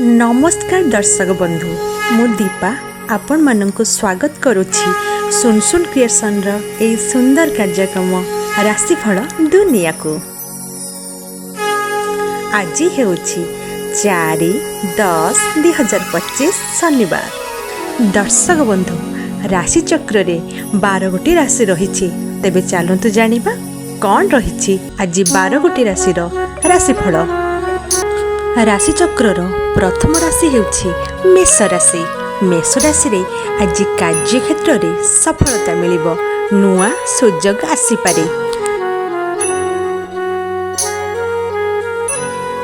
नमस्कार दर्शक बंधु मु दीपा आपण मानक स्वागत करुछि सुन सुन क्रिएशन रो ए सुंदर कार्यक्रम राशिफल दुनिया को। आज हेउछि 4-10-2025 शनिवार। दर्शक बंधु राशि चक्र रे 12 गोटी राशि रहिछि। तेबे चलंतु जानिबा कौन रहिछि आज 12 गोटी राशि रो राशिफल। राशि चक्र प्रथम राशि हेउछि मेष राशि। मेष राशि रे आज कार्य क्षेत्र रे सफलता मिलिबो, नुआ सुजोग आसी पारे।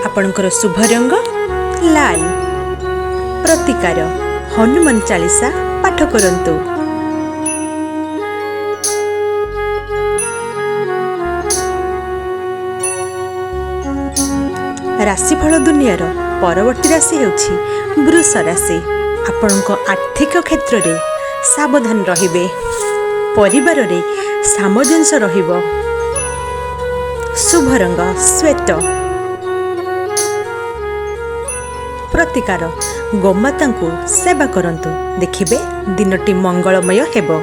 आपनकर शुभ रंग लाल। प्रतिकार हनुमान चालीसा पाठ करंतु। राशिफल दुनियार परवर्ती राशि हेउछि वृष राशि। आपणक आर्थिक क्षेत्र रे सावधान रहिबे, परिवार रे सामंजस्य रहिबो। शुभ रंग श्वेत। प्रतिकार गोमाता को सेवा करंतु, देखिबे दिनटी मंगलमय हेबो।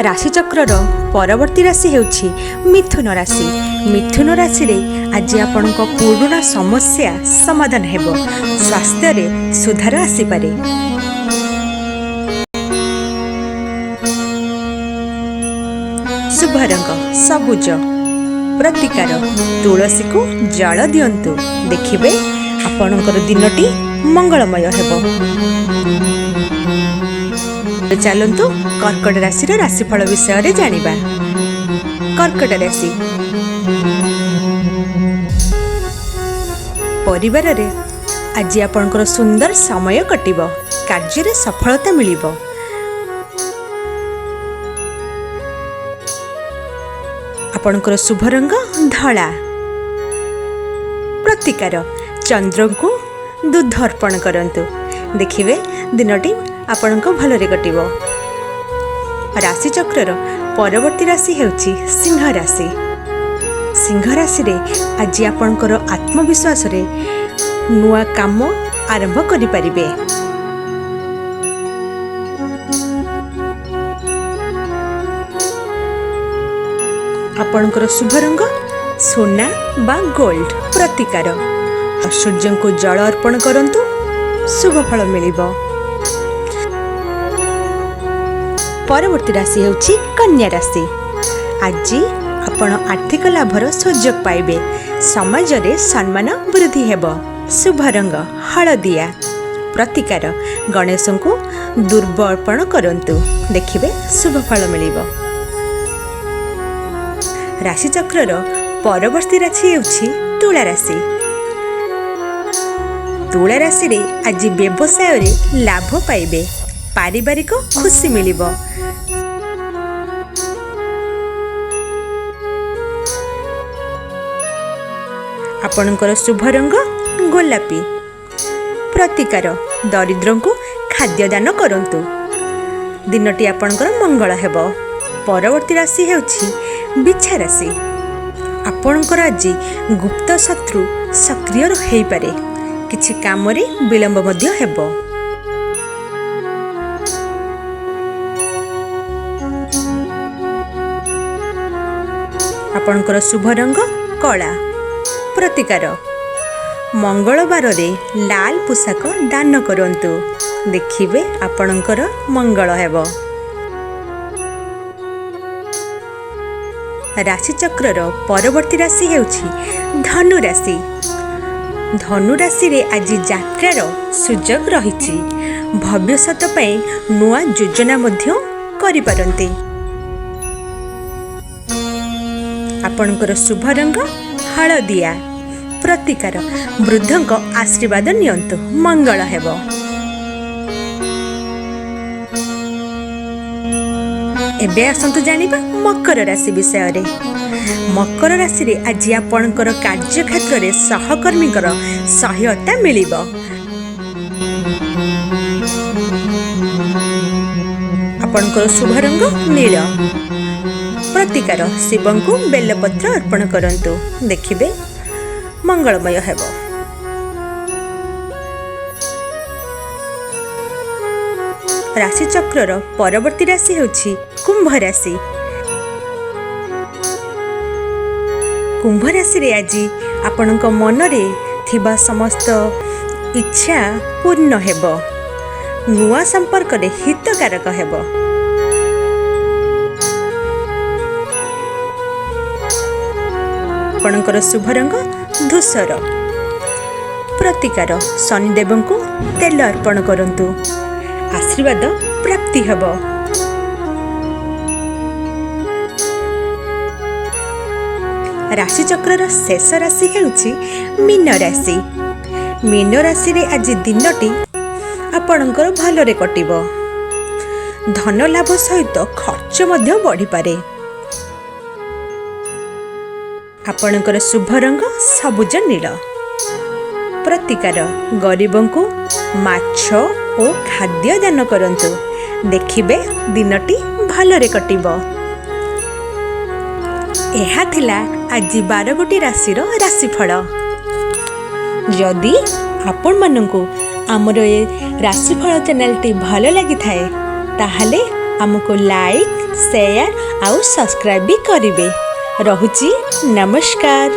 राशि चक्र परवर्ती राशि हेउछि मिथुन राशि। मिथुन राशि रे आज आपनक पुराना समस्या समाधान हेबो, स्वास्थ्य रे सुधार आसी पारे। शुभ रंग सबुज। प्रतिकार तुलसी को जल दियंतु, देखिबे आपनकर दिनटी मंगलमय हेबो। चलंतु कर्कट राशि राशिफल विषय रे जानिबा। कर्कट राशि परिवार रे आज आपनकर सुंदर समय कटिबो, कार्य रे सफलता मिलिबो। आपनकर शुभ रंग धला। प्रतिकार चंद्र को दूध अर्पण करंतु, देखिबे दिनटी आपनक भलरे कटिबो। राशि चक्र परवर्ती राशि हेउछि सिंह राशि। सिंह राशि रे आज आपनकर आत्मविश्वास रे नुआ काम आरंभ करि परिबे। आपनकर शुभ रंग सोना बा गोल्ड। प्रतिकार सूर्य को जल अर्पण करंतु, शुभ फल मिलिबो। परवर्ती राशि हेउछि कन्या राशि। आज आपण आर्थिक लाभर सुजोग पाइबे, समाज रे सम्मान वृद्धि हेबो। शुभ रंग हळदिया। प्रतिकार गणेश को दुर्ब अर्पण करंतु, देखिबे शुभ फल मिलिबो। राशि चक्र परवर्ती राशि हेउछि तुला राशि। तुला राशि रे आज व्यवसाय रे लाभ पाइबे, पारिवारिक खुशी मिलिबो। आपनकर शुभ रंग गोलापी। प्रतिकार दरिद्र को खाद्य दान करंतु, दिनटी आपनकर मंगल हेबो। परवर्ती राशि हेउछि बिच्छा राशि। आपनकर आज गुप्त शत्रु सक्रिय हेई पारे, किछि काम रे विलंब मध्य हेबो। आपनकर शुभ रंग कला। प्रतिकार मंगलवार रे लाल पोशाक दान करंतु, देखिबे आपनकर मंगल हेबो। राशि चक्र परवर्ती राशि हेउछि धनु राशि। धनु राशि रे आज यात्रार सुजोग रहिछि, भविष्यत पय नुआ योजना मध्य करि पारंती। आपनकर शुभ रंग हळदिया। प्रतिकार वृद्धଙ୍କ आशीर्वाद नियंतु, मंगल हेबो। एबे आसंतु जानिबा मकर राशि विषय रे। मकर राशि रे आज आपनकर कार्य क्षेत्र रे सहकर्मीकर सहायता मिलिबो। आपनकर शुभ रंग नील। ପ୍ରତିକାର ଶିବଙ୍କୁ ବେଲପତ୍ର ଅର୍ପଣ କରନ୍ତୁ, ଦେଖିବେ ମଙ୍ଗଳମୟ ହେବ। ରାଶିଚକ୍ରର ପରବର୍ତ୍ତୀ ରାଶି ହେଉଛି କୁମ୍ଭ ରାଶି। କୁମ୍ଭ ରାଶିରେ ଆଜି ଆପଣଙ୍କ ମନରେ ଥିବା ସମସ୍ତ ଇଚ୍ଛା ପୂର୍ଣ୍ଣ ହେବ। ନୂଆ ସମ୍ପର୍କରେ ହିତକାରକ ହେବ। ଆପଣଙ୍କର ଶୁଭ ରଙ୍ଗ ଧୂସର। ପ୍ରତିକାର ଶନିଦେବଙ୍କୁ ତେଲ ଅର୍ପଣ କରନ୍ତୁ, ଆଶୀର୍ବାଦ ପ୍ରାପ୍ତି ହେବ। ରାଶିଚକ୍ରର ଶେଷ ରାଶି ହେଉଛି ମୀନ ରାଶି। ମୀନ ରାଶିରେ ଆଜି ଦିନଟି ଆପଣଙ୍କର ଭଲରେ କଟିବ। ଧନ ଲାଭ ସହିତ ଖର୍ଚ୍ଚ ମଧ୍ୟ ବଢ଼ିପାରେ। ଆପଣଙ୍କର ଶୁଭ ରଙ୍ଗ ସବୁଜ ନୀଳ। ପ୍ରତିକାର ଗରିବଙ୍କୁ ମାଛ ଓ ଖାଦ୍ୟ ଦାନ କରନ୍ତୁ, ଦେଖିବେ ଦିନଟି ଭଲରେ କଟିବ। ଏହା ଥିଲା ଆଜି 12ଗୋଟି ରାଶିର ରାଶିଫଳ। ଯଦି ଆପଣମାନଙ୍କୁ ଆମର ଏ ରାଶିଫଳ ଚ୍ୟାନେଲଟି ଭଲ ଲାଗିଥାଏ ତାହେଲେ ଆମକୁ ଲାଇକ୍, ସେୟାର ଆଉ ସବସ୍କ୍ରାଇବ୍ ବି କରିବେ। ରହୁଛି, ନମସ୍କାର।